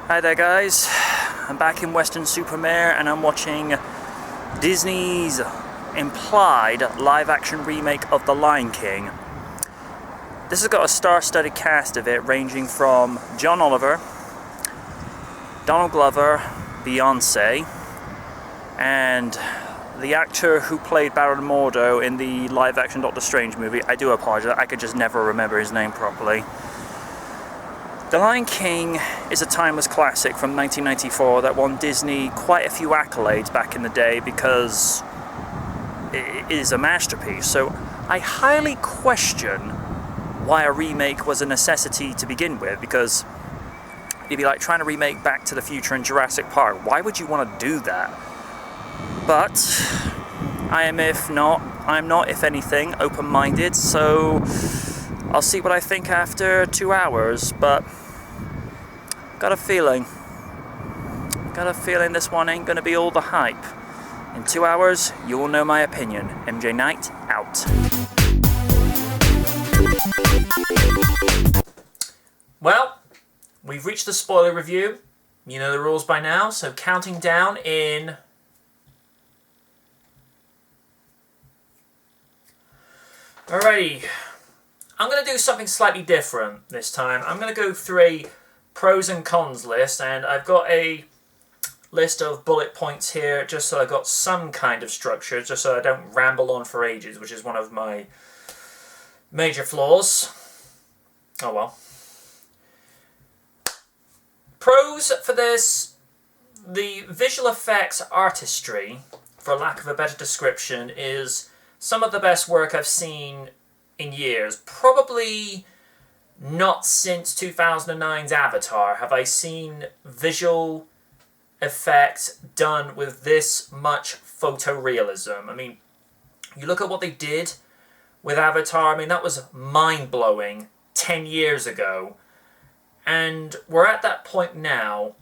Hi there guys, I'm back in Western Supermare and I'm watching Disney's implied live-action remake of The Lion King. This has got a star-studded cast of it ranging from John Oliver, Donald Glover, Beyonce, and the actor who played Baron Mordo in the live-action Doctor Strange movie. I do apologize, I could just never remember his name properly. The Lion King is a timeless classic from 1994 that won Disney quite a few accolades back in the day because it is a masterpiece. So I highly question why a remake was a necessity to begin with, because it'd be like trying to remake Back to the Future and Jurassic Park. Why would you want to do that? But I'm not, if anything, open-minded, so I'll see what I think after 2 hours, but got a feeling this one ain't gonna be all the hype. In 2 hours, you will know my opinion. MJ Knight, out. Well, we've reached the spoiler review. You know the rules by now, so counting down in... Alrighty. I'm going to do something slightly different this time. I'm going to go through a pros and cons list, and I've got a list of bullet points here just so I've got some kind of structure, just so I don't ramble on for ages, which is one of my major flaws. Oh well. Pros for this: the visual effects artistry, for lack of a better description, is some of the best work I've seen in years. Probably not since 2009's Avatar have I seen visual effects done with this much photorealism. I mean, you look at what they did with Avatar, I mean, that was mind-blowing 10 years ago. And we're at that point now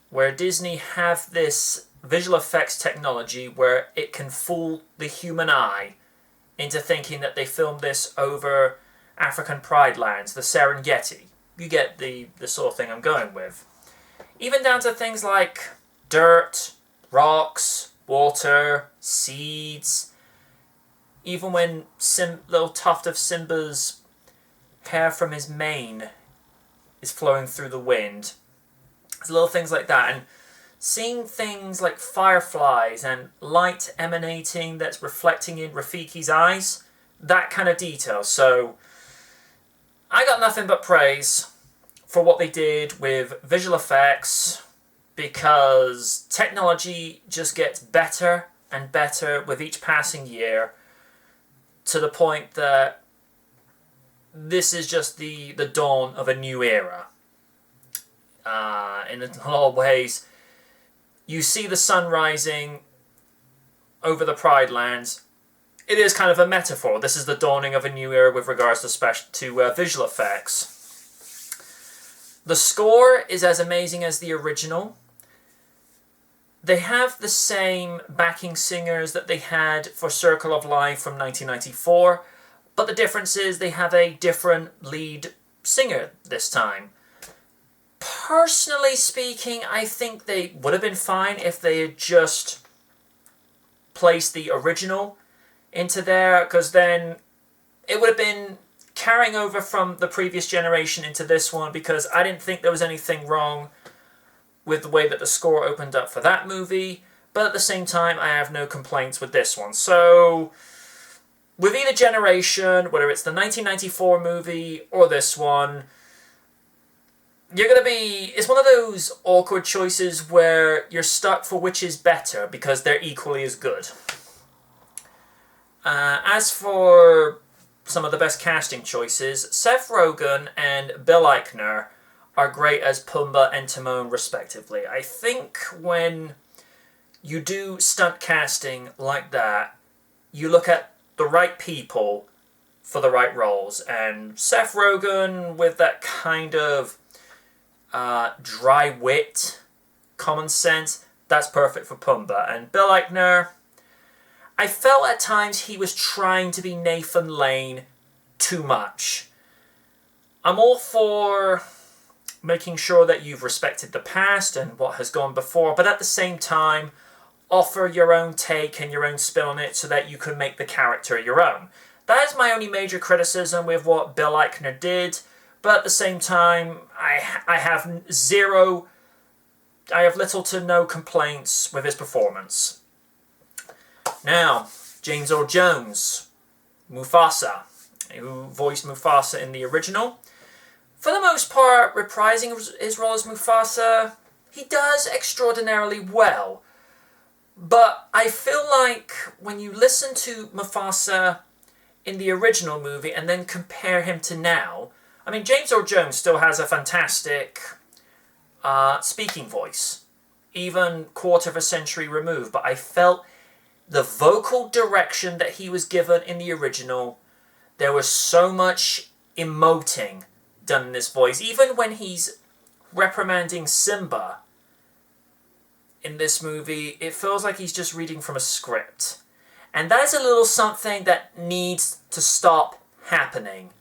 where Disney have this visual effects technology where it can fool the human eye into thinking that they filmed this over African Pride lands, the Serengeti. You get the sort of thing I'm going with. Even down to things like dirt, rocks, water, seeds. Even when little tuft of Simba's hair from his mane is flowing through the wind. There's little things like that. And seeing things like fireflies and light emanating that's reflecting in Rafiki's eyes, that kind of detail. So I got nothing but praise for what they did with visual effects, because technology just gets better and better with each passing year, to the point that this is just the dawn of a new era. In a lot of ways, you see the sun rising over the Pride Lands. It is kind of a metaphor. This is the dawning of a new era with regards to visual effects. The score is as amazing as the original. They have the same backing singers that they had for Circle of Life from 1994, but the difference is they have a different lead singer this time. Personally speaking, I think they would have been fine if they had just placed the original into there, because then it would have been carrying over from the previous generation into this one, because I didn't think there was anything wrong with the way that the score opened up for that movie, but at the same time I have no complaints with this one. So with either generation, whether it's the 1994 movie or this one, it's one of those awkward choices where you're stuck for which is better, because they're equally as good. As for some of the best casting choices, Seth Rogen and Bill Eichner are great as Pumbaa and Timon respectively. I think when you do stunt casting like that, you look at the right people for the right roles, and Seth Rogen with that kind of dry wit, common sense, that's perfect for Pumbaa. And Bill Eichner, I felt at times he was trying to be Nathan Lane too much. I'm all for making sure that you've respected the past and what has gone before, but at the same time, offer your own take and your own spin on it so that you can make the character your own. That is my only major criticism with what Bill Eichner did, but at the same time, I have little to no complaints with his performance. Now, James Earl Jones, Mufasa, who voiced Mufasa in the original. For the most part, reprising his role as Mufasa, he does extraordinarily well. But I feel like when you listen to Mufasa in the original movie and then compare him to now, I mean, James Earl Jones still has a fantastic speaking voice, even quarter of a century removed, but I felt the vocal direction that he was given in the original, there was so much emoting done in this voice. Even when he's reprimanding Simba in this movie, it feels like he's just reading from a script. And that is a little something that needs to stop happening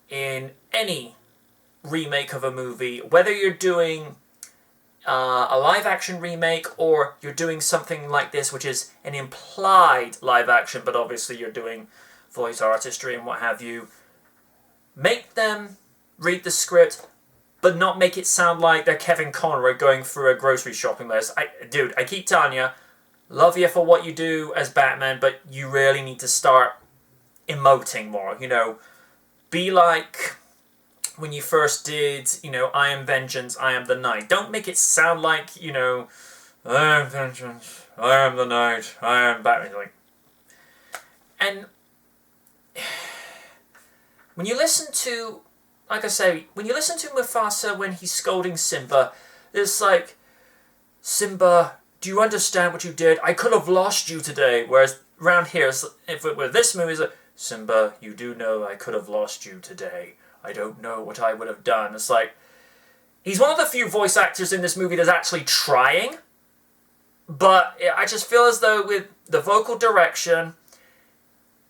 in any remake of a movie, whether you're doing a live-action remake or you're doing something like this, which is an implied live-action, but obviously you're doing voice artistry and what have you. Make them read the script, but not make it sound like they're Kevin Conroy going through a grocery shopping list. Dude, I keep telling you, love you for what you do as Batman, but you really need to start emoting more, you know. Be like when you first did, you know, I am vengeance, I am the night. Don't make it sound like, you know, I am vengeance, I am the night, I am Batman. Like, and when you listen to, like I say, when you listen to Mufasa when he's scolding Simba, it's like, Simba, do you understand what you did? I could have lost you today. Whereas around here, if it were this movie, it's like, Simba, you do know I could have lost you today. I don't know what I would have done. It's like, he's one of the few voice actors in this movie that's actually trying. But I just feel as though with the vocal direction,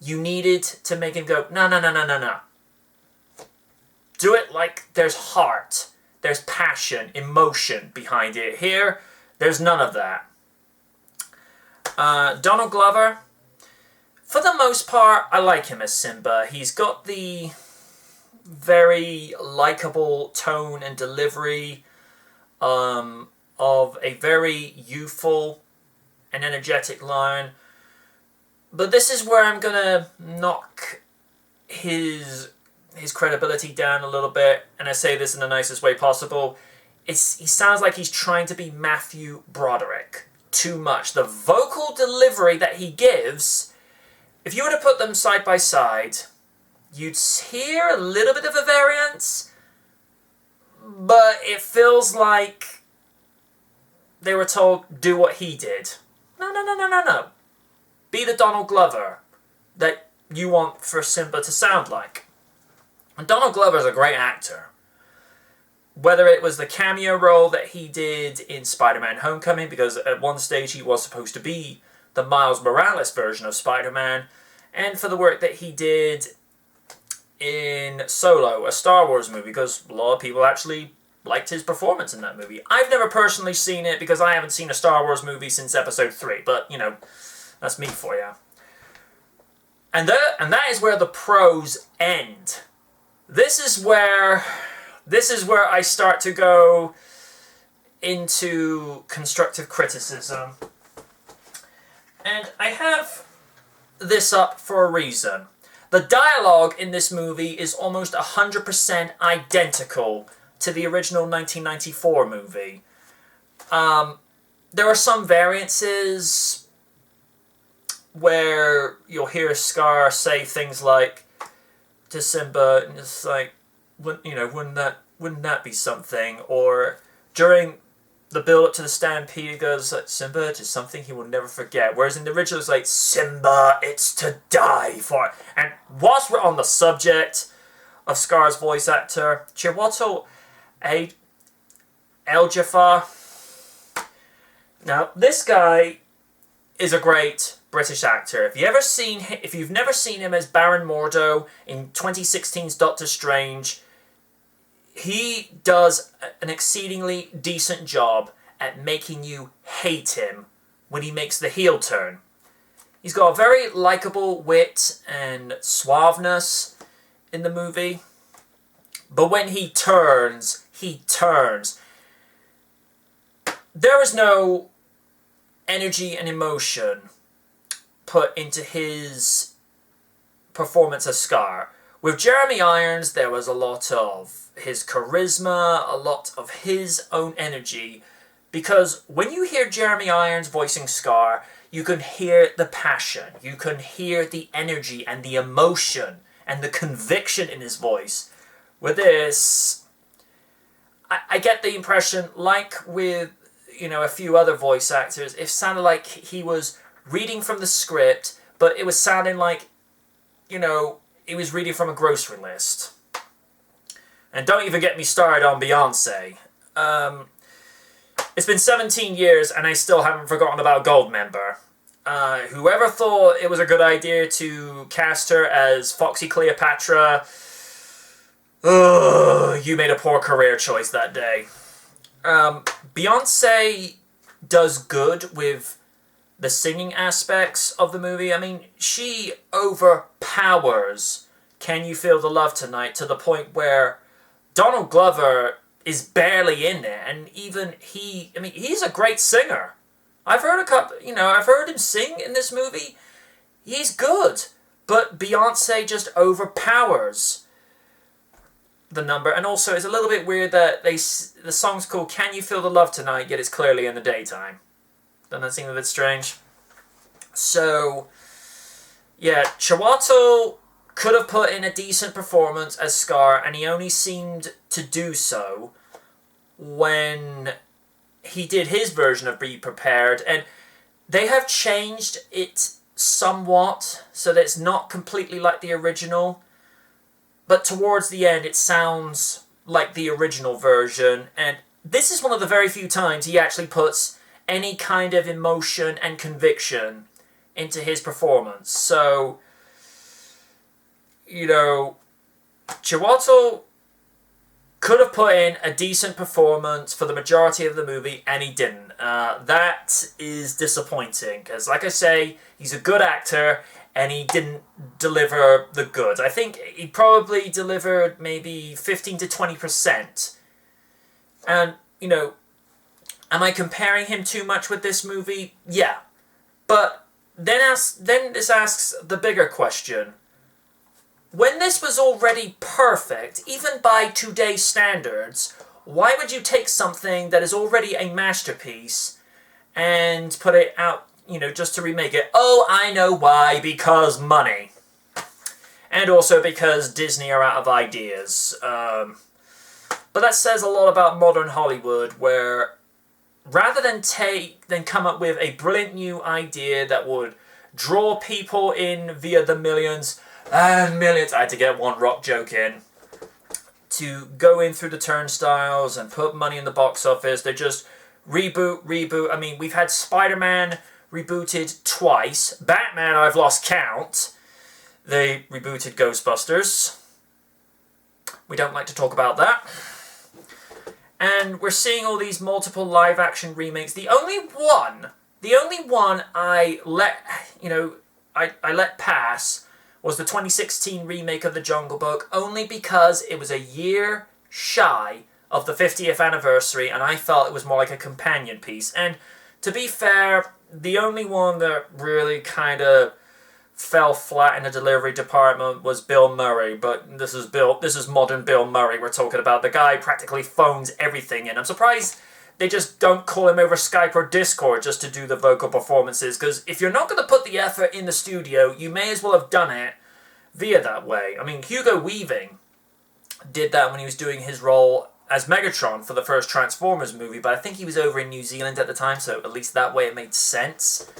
you needed to make him go, no, no, no, no, no, no. Do it like there's heart, there's passion, emotion behind it. Here, there's none of that. Donald Glover, for the most part, I like him as Simba. He's got the very likable tone and delivery of a very youthful and energetic lion. But this is where I'm gonna knock his credibility down a little bit, and I say this in the nicest way possible. He sounds like he's trying to be Matthew Broderick too much. The vocal delivery that he gives, if you were to put them side by side, you'd hear a little bit of a variance, but it feels like they were told, do what he did. No, no, no, no, no, no. Be the Donald Glover that you want for Simba to sound like. And Donald Glover is a great actor. Whether it was the cameo role that he did in Spider-Man Homecoming, because at one stage he was supposed to be the Miles Morales version of Spider-Man, and for the work that he did in Solo, a Star Wars movie, because a lot of people actually liked his performance in that movie. I've never personally seen it because I haven't seen a Star Wars movie since Episode 3, but, you know, that's me for you. And that is where the pros end. This is where I start to go into constructive criticism. And I have this up for a reason. The dialogue in this movie is almost 100% identical to the original 1994 movie. There are some variances where you'll hear Scar say things like to Simba, and it's like, wouldn't that be something? Or during the build up to the stampede, he goes like, Simba, it's something he will never forget. Whereas in the original, it's like, Simba, it's to die for. And whilst we're on the subject of Scar's voice actor, Chiwetel Ejiofor. Now, this guy is a great British actor. If you've never seen him as Baron Mordo in 2016's Doctor Strange, he does an exceedingly decent job at making you hate him when he makes the heel turn. He's got a very likable wit and suaveness in the movie. But when he turns, he turns. There is no energy and emotion put into his performance as Scar. With Jeremy Irons, there was a lot of his charisma, a lot of his own energy. Because when you hear Jeremy Irons voicing Scar, you can hear the passion, you can hear the energy and the emotion and the conviction in his voice. With this, I get the impression, like with, a few other voice actors, it sounded like he was reading from the script, but it was sounding like, he was reading from a grocery list. And don't even get me started on Beyonce. It's been 17 years and I still haven't forgotten about Goldmember. Whoever thought it was a good idea to cast her as Foxy Cleopatra, you made a poor career choice that day. Beyonce does good with the singing aspects of the movie. I mean, she overpowers Can You Feel the Love Tonight to the point where Donald Glover is barely in there, and even he's a great singer. I've heard I've heard him sing in this movie. He's good, but Beyonce just overpowers the number, and also it's a little bit weird that the song's called Can You Feel the Love Tonight, yet it's clearly in the daytime. Doesn't that seem a bit strange? So, yeah, Chiwetel could have put in a decent performance as Scar, and he only seemed to do so when he did his version of Be Prepared, and they have changed it somewhat so that it's not completely like the original, but towards the end it sounds like the original version, and this is one of the very few times he actually puts any kind of emotion and conviction into his performance. So, Chiwetel could have put in a decent performance for the majority of the movie, and he didn't. That is disappointing, because, like I say, he's a good actor, and he didn't deliver the goods. I think he probably delivered maybe 15 to 20%. And, am I comparing him too much with this movie? Yeah. But then this asks the bigger question. When this was already perfect, even by today's standards, why would you take something that is already a masterpiece and put it out, just to remake it? Oh, I know why. Because money. And also because Disney are out of ideas. But that says a lot about modern Hollywood, where rather than come up with a brilliant new idea that would draw people in via the millions and millions, I had to get one rock joke in, to go in through the turnstiles and put money in the box office, they just reboot. I mean, we've had Spider-Man rebooted twice. Batman, I've lost count. They rebooted Ghostbusters. We don't like to talk about that. And we're seeing all these multiple live-action remakes. The only one I let pass was the 2016 remake of The Jungle Book, only because it was a year shy of the 50th anniversary, and I felt it was more like a companion piece. And to be fair, the only one that really kind of fell flat in the delivery department was Bill Murray, but this is modern Bill Murray we're talking about. The guy practically phones everything in. I'm surprised they just don't call him over Skype or Discord just to do the vocal performances, because if you're not going to put the effort in the studio, you may as well have done it via that way. I mean, Hugo Weaving did that when he was doing his role as Megatron for the first Transformers movie, but I think he was over in New Zealand at the time, so at least that way it made sense.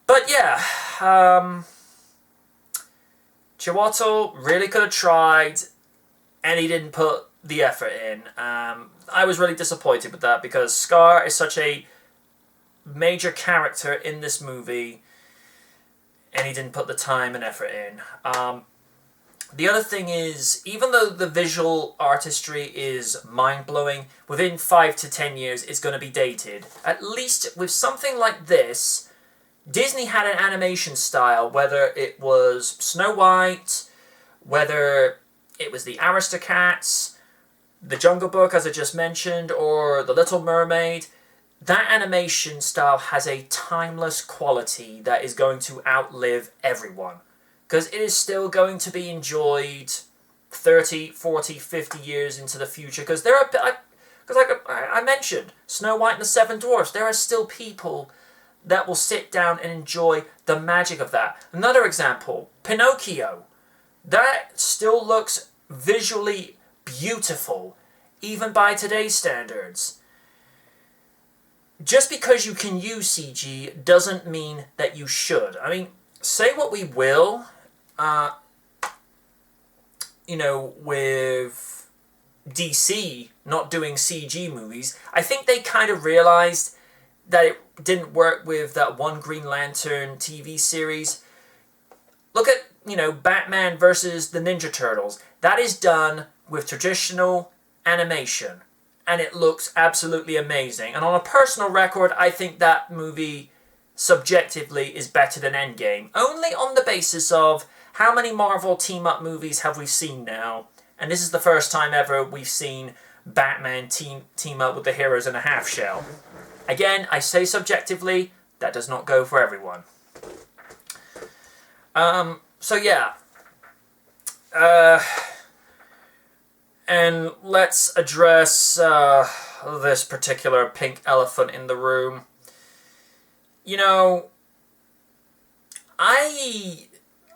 But yeah, Chiwetel really could have tried, and he didn't put the effort in. I was really disappointed with that, because Scar is such a major character in this movie, and he didn't put the time and effort in. The other thing is, even though the visual artistry is mind-blowing, within 5 to 10 years it's going to be dated. At least with something like this, Disney had an animation style, whether it was Snow White, whether it was the Aristocats, the Jungle Book, as I just mentioned, or the Little Mermaid. That animation style has a timeless quality that is going to outlive everyone. Because it is still going to be enjoyed 30, 40, 50 years into the future. Because there are, because like I mentioned, Snow White and the Seven Dwarfs, there are still people that will sit down and enjoy the magic of that. Another example, Pinocchio. That still looks visually beautiful, even by today's standards. Just because you can use CG doesn't mean that you should. I mean, say what we will, with DC not doing CG movies, I think they kind of realized that it didn't work with that one Green Lantern TV series. Look at, Batman versus the Ninja Turtles. That is done with traditional animation, and it looks absolutely amazing. And on a personal record, I think that movie subjectively is better than Endgame, only on the basis of how many Marvel team-up movies have we seen now, and this is the first time ever we've seen Batman team up with the heroes in a half shell. Again, I say subjectively, that does not go for everyone. So yeah. And let's address this particular pink elephant in the room.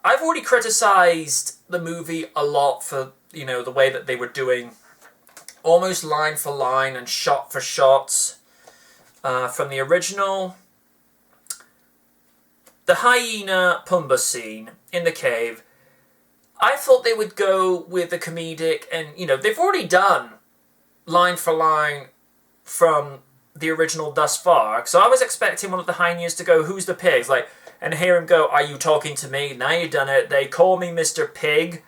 I've already criticized the movie a lot for, the way that they were doing almost line for line and shot for shot from the original. The hyena Pumbaa scene in the cave, I thought they would go with the comedic, and, they've already done line for line from the original thus far. So I was expecting one of the hyenas to go, "Who's the pigs?" And hear him go, "Are you talking to me? Now you've done it. They call me Mr. Pig."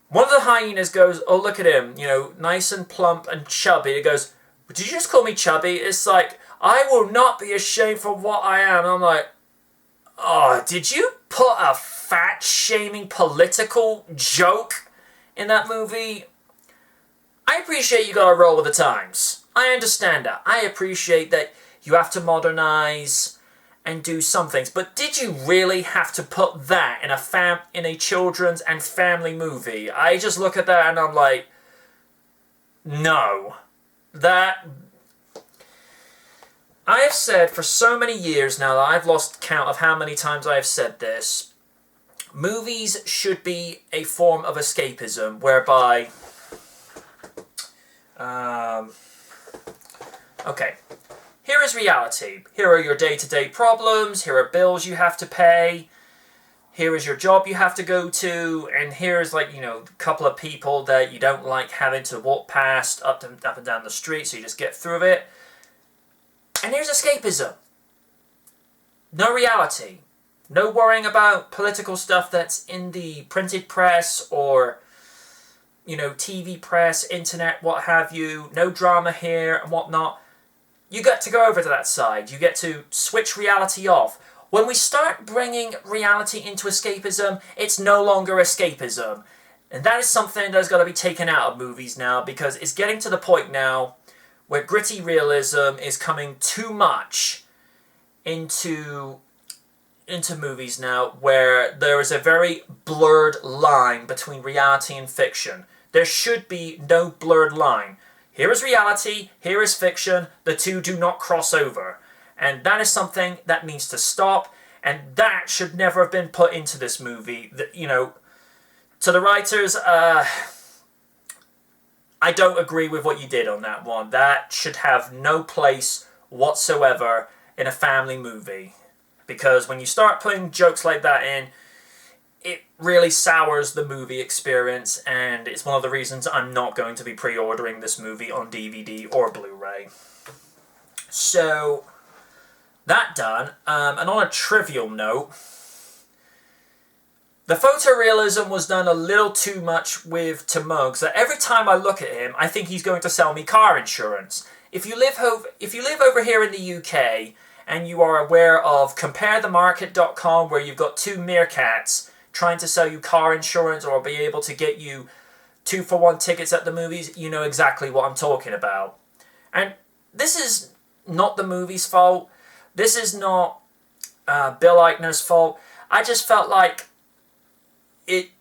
One of the hyenas goes, "Oh, look at him, nice and plump and chubby." It goes, "Did you just call me chubby?" It's like, "I will not be ashamed for what I am." And I'm like, oh, did you put a fat-shaming political joke in that movie? I appreciate you gotta roll with the times. I understand that. I appreciate that you have to modernize and do some things. But did you really have to put that in a children's and family movie? I just look at that and I'm like, no. I have said for so many years now that I've lost count of how many times I have said this. Movies should be a form of escapism whereby... okay. Here is reality. Here are your day-to-day problems. Here are bills you have to pay. Here is your job you have to go to. And here's, a couple of people that you don't like having to walk past up and down the street, so you just get through it. And here's escapism. No reality. No worrying about political stuff that's in the printed press or, TV press, internet, what have you. No drama here and whatnot. You get to go over to that side. You get to switch reality off. When we start bringing reality into escapism, it's no longer escapism. And that is something that's got to be taken out of movies now, because it's getting to the point now where gritty realism is coming too much into movies now, where there is a very blurred line between reality and fiction. There should be no blurred line. Here is reality, here is fiction, the two do not cross over. And that is something that needs to stop, and that should never have been put into this movie. To the writers, I don't agree with what you did on that one. That should have no place whatsoever in a family movie. Because when you start putting jokes like that in, it really sours the movie experience, and it's one of the reasons I'm not going to be pre-ordering this movie on DVD or Blu-ray. So, that done. And on a trivial note, The photorealism was done a little too much with Timon, so every time I look at him, I think he's going to sell me car insurance. If you live over here in the UK and you are aware of comparethemarket.com, where you've got two meerkats trying to sell you car insurance or be able to get you 2-for-1 tickets at the movies, you know exactly what I'm talking about. And this is not the movie's fault. This is not Bill Eichner's fault. I just felt like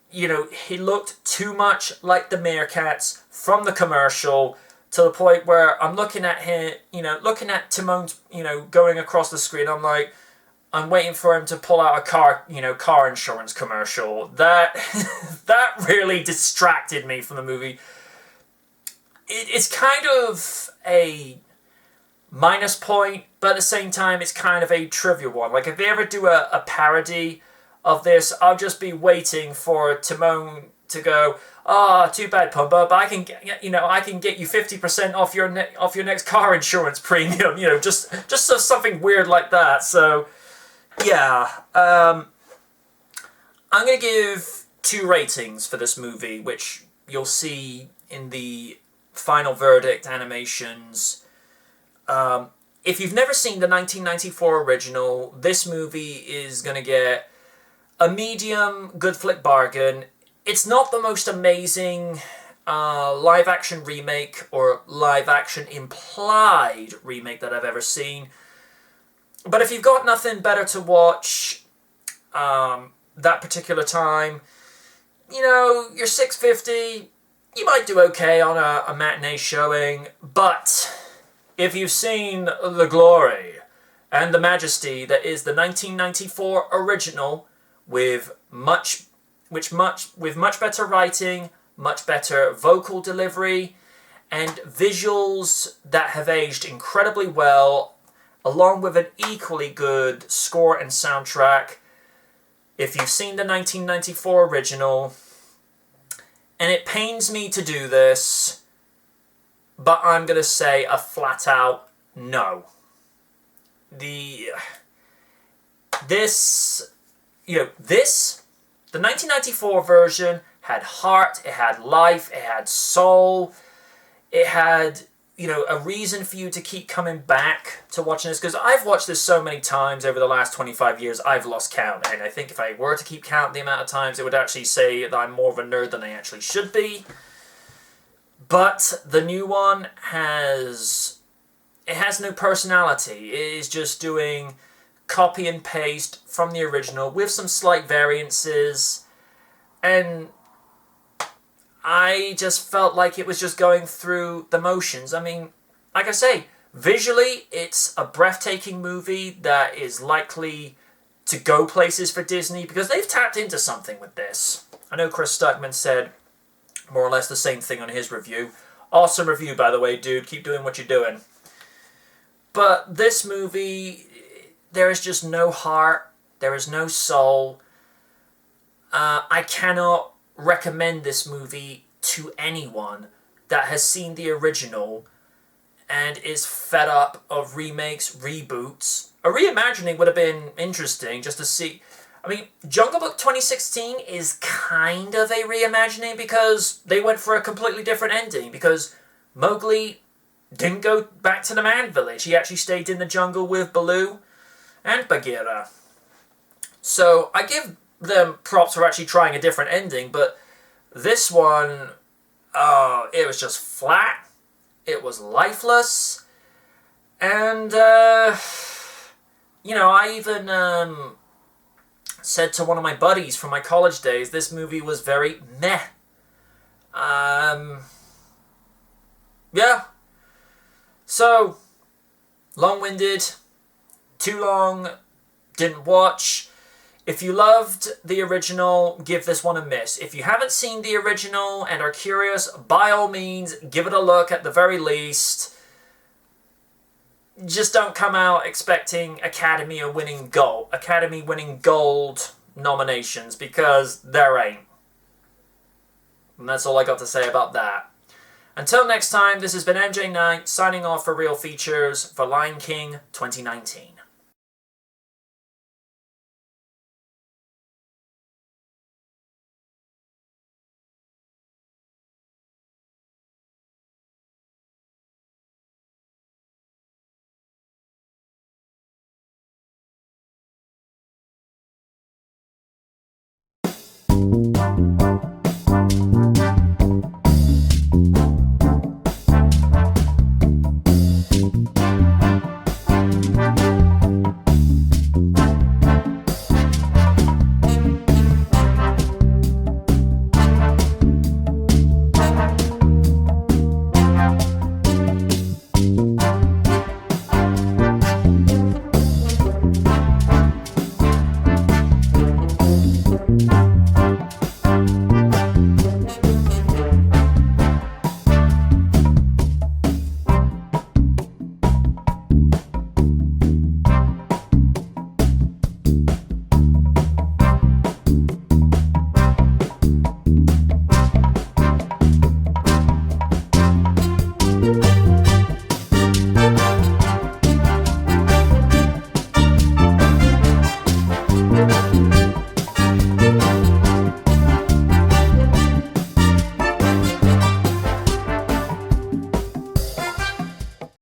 he looked too much like the meerkats from the commercial, to the point where I'm looking at him, looking at Timon, going across the screen. I'm waiting for him to pull out a car insurance commercial. That really distracted me from the movie. It's kind of a minus point, but at the same time, it's kind of a trivial one. Like, if they ever do a parody of this, I'll just be waiting for Timon to go, too bad, Pumbaa, but I can get you 50% off your next car insurance premium, just something weird like that. So, yeah, I'm going to give 2 ratings for this movie, which you'll see in the final verdict animations. If you've never seen the 1994 original, this movie is going to get a medium good flick bargain. It's not the most amazing live-action remake or live-action implied remake that I've ever seen. But if you've got nothing better to watch that particular time, you're $6.50, you might do okay on a matinee showing. But if you've seen the glory and the majesty that is the 1994 original, with much better writing, much better vocal delivery, and visuals that have aged incredibly well, along with an equally good score and soundtrack. If you've seen the 1994 original, and it pains me to do this, but I'm going to say a flat out no. The 1994 version had heart, it had life, it had soul, it had, a reason for you to keep coming back to watching this, because I've watched this so many times over the last 25 years, I've lost count, and I think if I were to keep count the amount of times, it would actually say that I'm more of a nerd than I actually should be. But the new one has no personality. It is just doing copy and paste from the original with some slight variances, and I just felt like it was just going through the motions. I mean, like I say, visually it's a breathtaking movie that is likely to go places for Disney, because they've tapped into something with this. I know Chris Stuckman said more or less the same thing on his review. Awesome review, by the way, dude. Keep doing what you're doing. But this movie, there is just no heart. There is no soul. I cannot recommend this movie to anyone that has seen the original and is fed up of remakes, reboots. A reimagining would have been interesting just to see. I mean, Jungle Book 2016 is kind of a reimagining, because they went for a completely different ending, because Mowgli didn't go back to the man village. He actually stayed in the jungle with Baloo and Bagheera. So I give them props for actually trying a different ending, but this one, it was just flat. It was lifeless. And, I even said to one of my buddies from my college days, this movie was very meh. Yeah. So, long-winded, too long, didn't watch. If you loved the original, give this one a miss. If you haven't seen the original and are curious, by all means, give it a look at the very least. Just don't come out expecting Academy winning gold nominations, because there ain't. And that's all I got to say about that. Until next time, this has been MJ Knight signing off for Real Features for Lion King 2019.